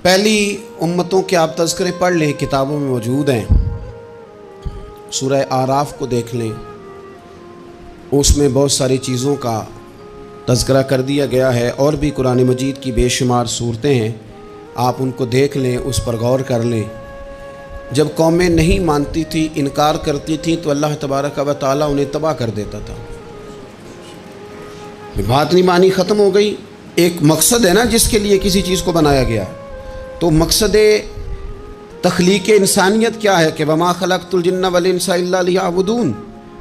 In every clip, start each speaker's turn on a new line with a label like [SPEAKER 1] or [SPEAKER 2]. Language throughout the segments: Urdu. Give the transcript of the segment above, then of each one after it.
[SPEAKER 1] پہلی امتوں کے آپ تذکرے پڑھ لیں، کتابوں میں موجود ہیں۔ سورہ آراف کو دیکھ لیں، اس میں بہت ساری چیزوں کا تذکرہ کر دیا گیا ہے، اور بھی قرآن مجید کی بے شمار صورتیں ہیں، آپ ان کو دیکھ لیں، اس پر غور کر لیں۔ جب قومیں نہیں مانتی تھی، انکار کرتی تھیں، تو اللہ تبارک و تعالیٰ انہیں تباہ کر دیتا تھا۔ بات نہیں مانی، ختم ہو گئی۔ ایک مقصد ہے نا جس کے لیے کسی چیز کو بنایا گیا، تو مقصد تخلیق انسانیت کیا ہے کہ وما خلقت الجن والانس الا لیعبدون،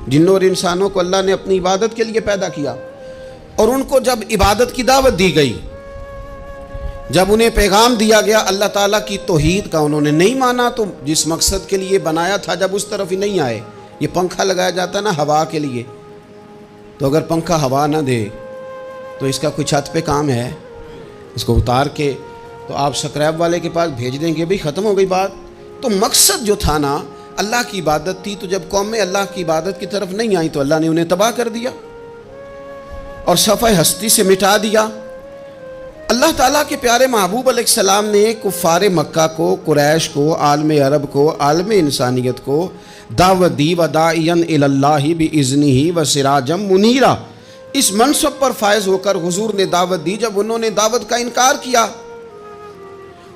[SPEAKER 1] جنوں اور انسانوں کو اللہ نے اپنی عبادت کے لیے پیدا کیا، اور ان کو جب عبادت کی دعوت دی گئی، جب انہیں پیغام دیا گیا اللہ تعالیٰ کی توحید کا، انہوں نے نہیں مانا، تو جس مقصد کے لیے بنایا تھا جب اس طرف ہی نہیں آئے۔ یہ پنکھا لگایا جاتا نا ہوا کے لیے، تو اگر پنکھا ہوا نہ دے تو اس کا کوئی چھت پہ کام ہے؟ اس کو اتار کے تو آپ سکریب والے کے پاس بھیج دیں گے، بھی ختم ہو گئی بات۔ تو مقصد جو تھا نا اللہ کی عبادت تھی، تو جب قومیں اللہ کی عبادت کی طرف نہیں آئیں تو اللہ نے انہیں تباہ کر دیا اور صفحہ ہستی سے مٹا دیا۔ اللہ تعالیٰ کے پیارے محبوب علیہ السلام نے کفار مکہ کو، قریش کو، عالم عرب کو، عالم انسانیت کو دعوت دی، وداعیا الی اللہ باذنہ وسراجا منیرا۔ اس منصب پر فائز ہو کر حضور نے دعوت دی۔ جب انہوں نے دعوت کا انکار کیا،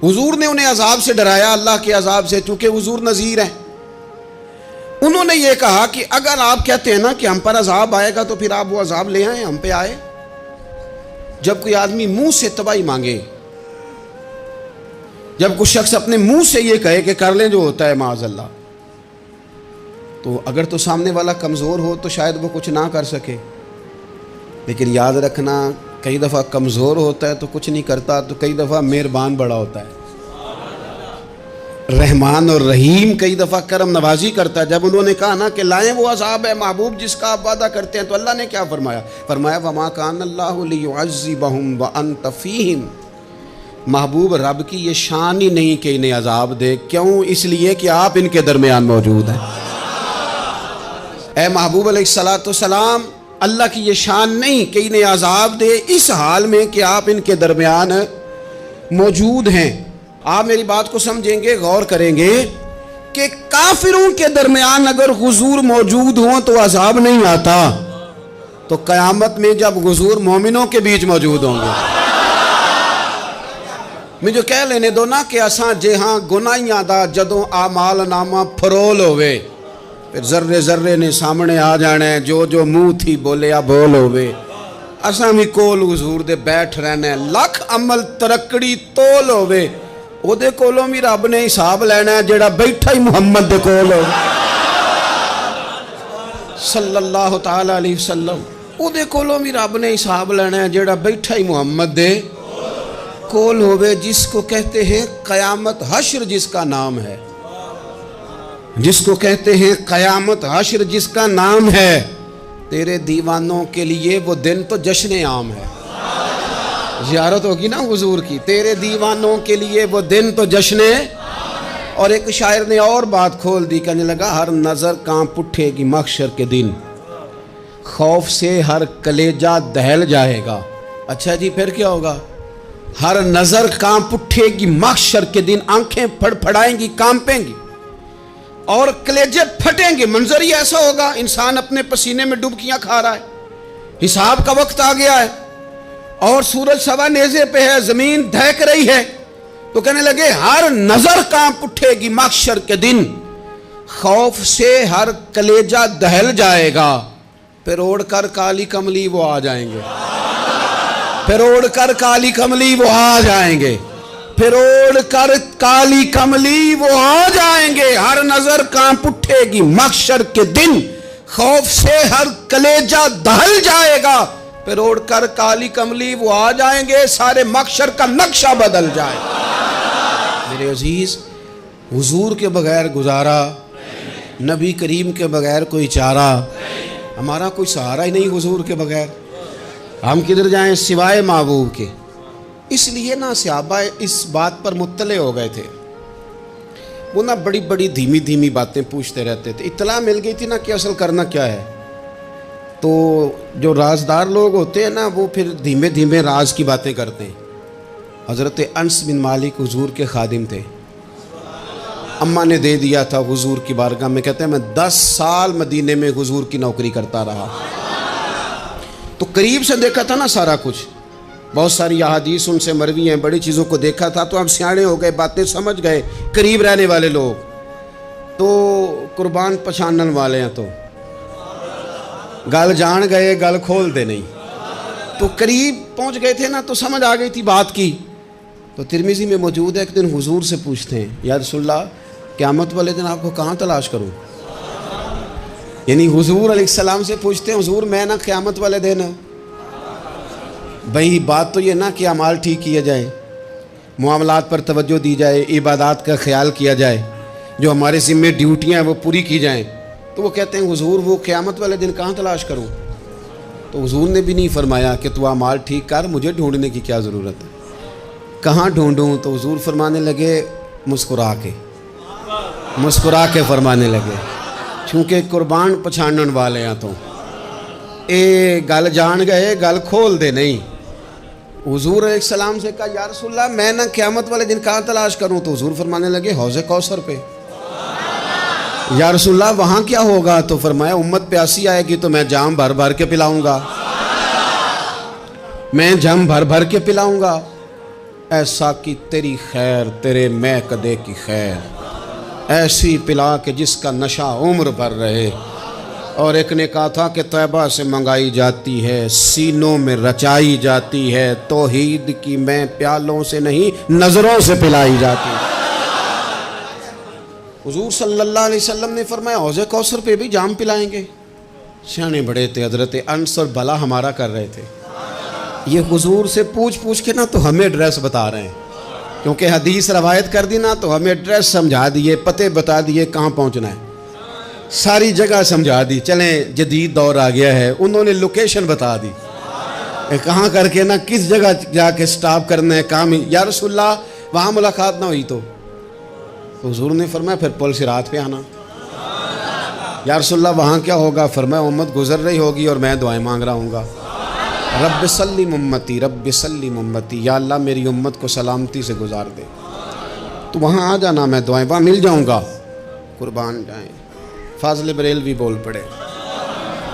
[SPEAKER 1] حضور نے انہیں عذاب سے ڈرایا، اللہ کے عذاب سے، چونکہ حضور نذیر ہیں۔ انہوں نے یہ کہا کہ اگر آپ کہتے ہیں نا کہ ہم پر عذاب آئے گا، تو پھر آپ وہ عذاب لے آئیں، ہم پہ آئے۔ جب کوئی آدمی منہ سے تباہی مانگے، جب کوئی شخص اپنے منہ سے یہ کہے کہ کر لیں جو ہوتا ہے معاذ اللہ، تو اگر تو سامنے والا کمزور ہو تو شاید وہ کچھ نہ کر سکے، لیکن یاد رکھنا کئی دفعہ کمزور ہوتا ہے تو کچھ نہیں کرتا، تو کئی دفعہ مہربان بڑا ہوتا ہے، رحمان اور رحیم کئی دفعہ کرم نوازی کرتا ہے۔ جب انہوں نے کہا نا کہ لائیں وہ عذاب ہے محبوب جس کا آپ وعدہ کرتے ہیں، تو اللہ نے کیا فرمایا؟ فرمایا وما کان اللہ لیعذبہم وانت فیہم۔ محبوب رب کی یہ شان ہی نہیں کہ انہیں عذاب دے، کیوں؟ اس لیے کہ آپ ان کے درمیان موجود ہیں۔ اے محبوب علیہ السلام، اللہ کی یہ شان نہیں کہ انہیں عذاب دے اس حال میں کہ آپ ان کے درمیان موجود ہیں۔ آپ میری بات کو سمجھیں گے، غور کریں گے کہ کافروں کے درمیان اگر حضور موجود ہوں تو عذاب نہیں آتا، تو قیامت میں جب حضور مومنوں کے بیچ موجود ہوں گے، مجھے کہہ لینے دو نا کہ اساں جہاں گناہیاں دا جدوں اعمال نامہ فرول ہوئے، پھر ذرے ذرے نے سامنے آ جانا ہے، جو جو منہ تھی بولیا بول ہوئے، اساں بھی کول حضور دے بیٹھ رہنا ہے، لکھ عمل ترکڑی تول ہوئے، او دے کولوں بھی رب نے حساب لینا ہے جیڑا بیٹھا ہی محمد دے کول ہو صلی اللہ تعالی علیہ وسلم، او دے کولوں بھی رب نے حساب لینا ہے جیڑا بیٹھا ہی محمد دے کول ہوئے، جس کو کہتے ہیں قیامت حشر، جس کا نام ہے، جس کو کہتے ہیں قیامت حشر، جس کا نام ہے۔ تیرے دیوانوں کے لیے وہ دن تو جشن عام ہے، زیارت ہوگی نا حضور کی، تیرے دیوانوں کے لیے وہ دن تو جشن۔ اور ایک شاعر نے اور بات کھول دی، کہنے لگا ہر نظر کانپ اٹھے گی محشر کے دن، خوف سے ہر کلیجہ دہل جائے گا۔ اچھا جی، پھر کیا ہوگا؟ ہر نظر کانپ اٹھے گی محشر کے دن، آنکھیں پھڑ پھڑائیں گی، کانپیں گی اور کلیجے پھٹیں گے۔ منظر ہی ایسا ہوگا، انسان اپنے پسینے میں ڈبکیاں کھا رہا ہے، حساب کا وقت آ گیا ہے، اور سورج سوا نیزے پہ ہے، زمین دھڑک رہی ہے، تو کہنے لگے ہر نظر کانپ اٹھے گی محشر کے دن، خوف سے ہر کلیجہ دہل جائے گا، پھر اوڑھ کر کالی کملی وہ آ جائیں گے، پھر اوڑھ کر کالی کملی وہ آ جائیں گے، پھر اوڑھ کر کالی کملی وہ آ جائیں گے، ہر نظر کانپ اٹھے گی محشر کے دن، خوف سے ہر کلیجہ دہل جائے گا، پھر اوڑھ کر کالی کملی وہ آ جائیں گے، سارے محشر کا نقشہ بدل جائے۔ میرے عزیز، حضور کے بغیر گزارا، نبی کریم کے بغیر کوئی چارہ، ہمارا کوئی سہارا ہی نہیں حضور کے بغیر، ہم کدھر جائیں سوائے محبوب کے۔ اس لیے نا صحابہ اس بات پر مطلع ہو گئے تھے، وہ نا بڑی بڑی دھیمی دھیمی باتیں پوچھتے رہتے تھے، اطلاع مل گئی تھی نا کہ اصل کرنا کیا ہے، تو جو رازدار لوگ ہوتے ہیں نا وہ پھر دھیمے دھیمے راز کی باتیں کرتے ہیں، حضرت انس بن مالک حضور کے خادم تھے. اماں نے دے دیا تھا حضور کی بارگاہ میں. کہتے ہیں میں 10 سال مدینے میں حضور کی نوکری کرتا رہا, تو قریب سے دیکھا تھا نا سارا کچھ. بہت ساری احادیث ان سے مروی ہیں, بڑی چیزوں کو دیکھا تھا, تو ہم سیانے ہو گئے, باتیں سمجھ گئے. قریب رہنے والے لوگ تو قربان پچھانن والے ہیں, تو گل جان گئے گل کھول دے نہیں. تو قریب پہنچ گئے تھے نا, تو سمجھ آ گئی تھی بات کی. تو ترمذی میں موجود ہے, ایک دن حضور سے پوچھتے ہیں یا رسول اللہ قیامت والے دن آپ کو کہاں تلاش کروں. یعنی حضور علیہ السلام سے پوچھتے ہیں حضور میں نا قیامت والے دن, بھئی بات تو یہ نا کہ اعمال ٹھیک کیا جائے, معاملات پر توجہ دی جائے, عبادات کا خیال کیا جائے, جو ہمارے ذمہ ڈیوٹیاں ہیں وہ پوری کی جائیں. تو وہ کہتے ہیں حضور وہ قیامت والے دن کہاں تلاش کروں. تو حضور نے بھی نہیں فرمایا کہ تو اعمال ٹھیک کر, مجھے ڈھونڈنے کی کیا ضرورت ہے, کہاں ڈھونڈوں. تو حضور فرمانے لگے مسکرا کے فرمانے لگے, چونکہ قربان پچھانن والے ہیں, تو اے گل جان گئے گل کھول دے نہیں. حضور علیہ السلام سے کہا یا رسول اللہ میں نہ قیامت والے دن کہاں تلاش کروں. تو حضور فرمانے لگے حوض کوثر پہ. یا رسول اللہ وہاں کیا ہوگا. تو فرمایا امت پیاسی آئے گی تو میں جام بھر بھر کے پلاؤں گا, میں جام بھر بھر کے پلاؤں گا. ایسا کی تیری خیر تیرے میں کدے کی خیر, ایسی پلا کہ جس کا نشہ عمر بھر رہے. اور ایک نے کہا تھا کہ طیبہ سے منگائی جاتی ہے, سینوں میں رچائی جاتی ہے, توحید کی میں پیالوں سے نہیں نظروں سے پلائی جاتی ہے. حضور صلی اللہ علیہ وسلم نے فرمایا حوض کوثر پہ بھی جام پلائیں گے. سیانے بڑے تھے حضرت انس, اور بھلا ہمارا کر رہے تھے. یہ حضور سے پوچھ کے نا تو ہمیں ایڈریس بتا رہے ہیں, کیونکہ حدیث روایت کر دی نا تو ہمیں ایڈریس سمجھا دیے, پتے بتا دیے کہاں پہنچنا ہے, ساری جگہ سمجھا دی. چلیں جدید دور آ گیا ہے, انہوں نے لوکیشن بتا دی کہاں کر کے نا کس جگہ جا کے سٹاپ کرنا ہے کام. یا رسول اللہ وہاں ملاقات نہ ہوئی تو حضور نے فرمایا پھر پل صراط پہ آنا. یا رسول اللہ وہاں کیا ہوگا. فرمایا امت گزر رہی ہوگی اور میں دعائیں مانگ رہا ہوں گا, رب سلم امتی رب سلم امتی, یا اللہ میری امت کو سلامتی سے گزار دے. تو وہاں آ جانا, میں دعائیں وہاں مل جاؤں گا. قربان جائیں. فاضل بریلوی بول پڑے,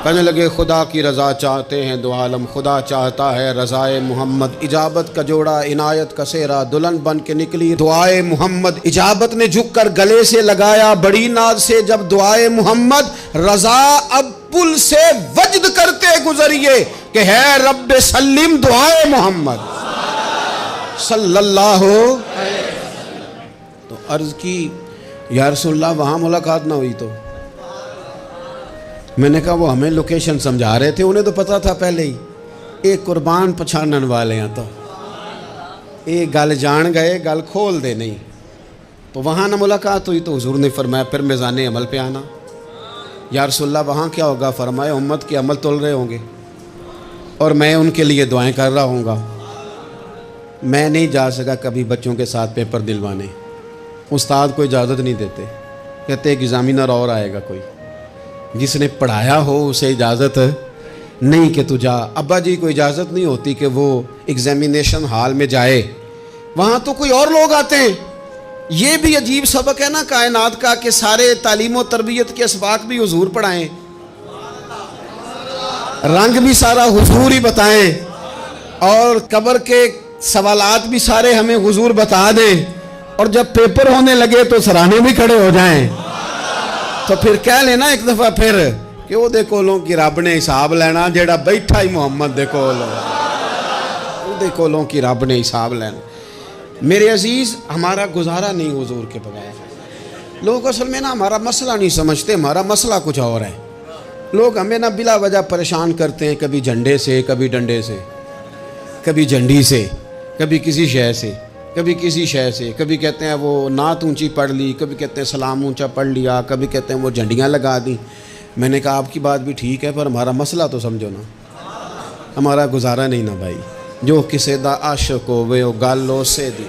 [SPEAKER 1] کہنے لگے خدا کی رضا چاہتے ہیں دو عالم, خدا چاہتا ہے رضائے محمد. اجابت کا جوڑا عنایت کا سیرا, دلہن بن کے نکلی دعائے محمد. اجابت نے جھک کر گلے سے لگایا بڑی ناز سے جب دعائے محمد. رضا اب پل سے وجد کرتے گزریے کہ ہے رب سلم دعائے محمد صلی اللہ. تو عرض کی یا رسول اللہ وہاں ملاقات نہ ہوئی. تو میں نے کہا وہ ہمیں لوکیشن سمجھا رہے تھے, انہیں تو پتا تھا پہلے ہی. ایک قربان پچھانن والے ہیں, تو ایک گل جان گئے گل کھول دے نہیں. تو وہاں نہ ملاقات ہوئی تو حضور نے فرمایا پھر میزان عمل پہ آنا. یا رسول اللہ وہاں کیا ہوگا. فرمایا امت کے عمل تول رہے ہوں گے اور میں ان کے لیے دعائیں کر رہا ہوں گا. میں نہیں جا سکا کبھی بچوں کے ساتھ پیپر دلوانے, استاد کو اجازت نہیں دیتے, کہتے ایک ایگزامینر اور آئے گا کوئی, جس نے پڑھایا ہو اسے اجازت نہیں کہ تو جا. ابا جی کو اجازت نہیں ہوتی کہ وہ ایگزامینیشن ہال میں جائے, وہاں تو کوئی اور لوگ آتے ہیں. یہ بھی عجیب سبق ہے نا کائنات کا کہ سارے تعلیم و تربیت کے اسباق بھی حضور پڑھائیں, رنگ بھی سارا حضور ہی بتائیں, اور قبر کے سوالات بھی سارے ہمیں حضور بتا دیں, اور جب پیپر ہونے لگے تو سراہنے بھی کھڑے ہو جائیں. تو پھر کہہ لینا ایک دفعہ پھر کہ وہ دے کولوں کی رب نے حساب لینا, جیڑا بیٹھا ہی محمد دے کول, وہ دے کولوں کی رب نے حساب لینا. میرے عزیز ہمارا گزارا نہیں حضور کے بغیر. لوگ اصل میں نا ہمارا مسئلہ نہیں سمجھتے, ہمارا مسئلہ کچھ اور ہے. لوگ ہمیں نا بلا وجہ پریشان کرتے ہیں, کبھی جھنڈے سے, کبھی ڈنڈے سے, کبھی جھنڈی سے, کبھی کسی شے سے, کبھی کسی شے سے, کبھی کہتے ہیں وہ نعت اونچی پڑھ لی, کبھی کہتے ہیں سلام اونچا پڑھ لیا, کبھی کہتے ہیں وہ جھنڈیاں لگا دیں. میں نے کہا آپ کی بات بھی ٹھیک ہے, پر ہمارا مسئلہ تو سمجھو نا, ہمارا گزارا نہیں نا بھائی. جو کسے دا عاشق ہوئے وہ گالو سے دی.